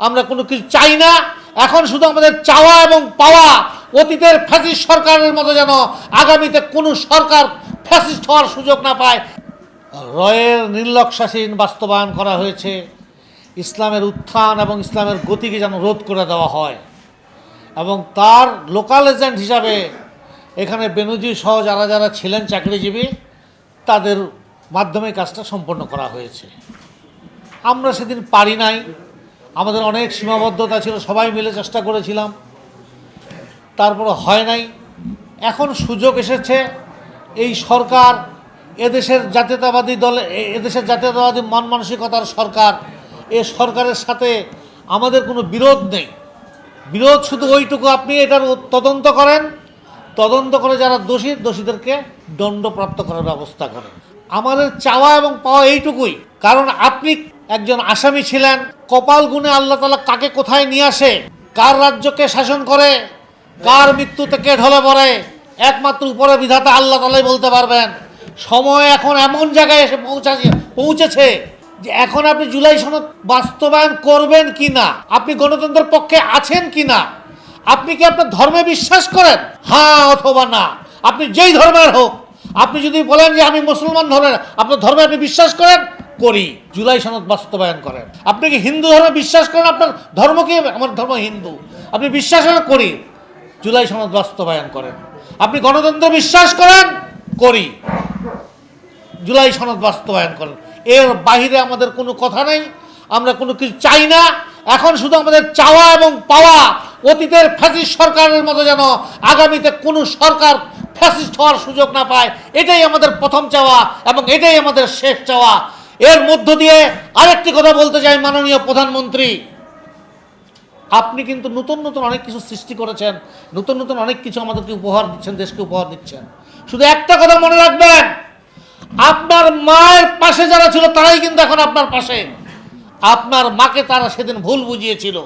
আমরা কোনো কিছু চাই না। এখন শুধু আমাদের চাওয়া এবং পাওয়া অতীতের ফ্যাসিস্ট সরকারের মতো যেন আগামীতে কোনো সরকার ফ্যাসিস্ট হওয়ার সুযোগ না পায়। রয়ের নির্লক শাসন বাস্তবায়ন করা হয়েছে। ইসলামের উত্থান এবং ইসলামের গতিকে যেন রোধ করে দেওয়া হয় এবং তার লোকাল এজেন্ট হিসাবে এখানে বেনজির সহ যারা যারা ছিলেন চাকরিজীবী তাদের মাধ্যমে কাজটা সম্পন্ন করা হয়েছে। আমরা সেদিন পারি নাই, আমাদের অনেক সীমাবদ্ধতা ছিল, সবাই মিলে চেষ্টা করেছিলাম, তারপরে হয় নাই। এখন সুযোগ এসেছে, এই সরকার এদেশের জাতীয়তাবাদী দল, এদেশের জাতীয়তাবাদী মন মানসিকতার সরকার, এ সরকারের সাথে আমাদের কোনো বিরোধ নেই। বিরোধ শুধু ওইটুকু, আপনি এটার তদন্ত করেন, তদন্ত করে যারা দোষী দোষীদেরকে দণ্ডপ্রাপ্ত করার ব্যবস্থা করেন। আমাদের চাওয়া এবং পাওয়া এইটুকুই, কারণ আপনি একজন আসামি ছিলেন। কপাল গুনে আল্লাহ তাআলা কাকে কোথায় নিয়ে আসে, কার রাজ্যকে শাসন করে, কার মৃত্যু থেকে ঢলে পড়ে, একমাত্র উপরে বিধাতা আল্লাহ তাআলাই বলতে পারবেন। সময় এখন এমন জায়গায় এসে পৌঁছেছে যে এখন আপনি জুলাই সনদ বাস্তবায়ন করবেন কি না, আপনি গণতন্ত্রের পক্ষে আছেন কি না, আপনি কি আপনার ধর্মে বিশ্বাস করেন, হ্যাঁ অথবা না। আপনি যেই ধর্মের হোক, আপনি যদি বলেন যে আমি মুসলমান ধর্মের, আপনার ধর্মে আপনি বিশ্বাস করেন, করি, জুলাই সনদ বাস্তবায়ন করেন। আপনি কি হিন্দু ধর্মে বিশ্বাস করেন, আপনার ধর্ম কি, আমার ধর্ম হিন্দু, আপনি বিশ্বাস করি, জুলাই সনদ বাস্তবায়ন করেন। আপনি গণতন্ত্র বিশ্বাস করেন, করি, জুলাই সনদ বাস্তবায়ন করেন। এর বাহিরে আমাদের কোনো কথা নেই, আমরা কোনো কিছু চাই না। এখন শুধু আমাদের চাওয়া এবং পাওয়া অতীতের ফ্যাসিস্ট সরকারের মতো যেন আগামীতে কোনো সরকার ফ্যাসিস্ট হওয়ার সুযোগ না পায়, এটাই আমাদের প্রথম চাওয়া এবং এটাই আমাদের শেষ চাওয়া। এর মধ্য দিয়ে আরেকটি কথা বলতে চাই, মাননীয় প্রধানমন্ত্রী, আপনি কিন্তু নতুন নতুন অনেক কিছু সৃষ্টি করেছেন, নতুন নতুন অনেক কিছু আমাদেরকে উপহার দিচ্ছেন, দেশকে উপহার দিচ্ছেন। শুধু একটা কথা মনে রাখবেন, আপনার মায়ের পাশে যারা ছিল তারাই কিন্তু এখন আপনার পাশে। আপনার মাকে তারা সেদিন ভুল বুঝিয়েছিল।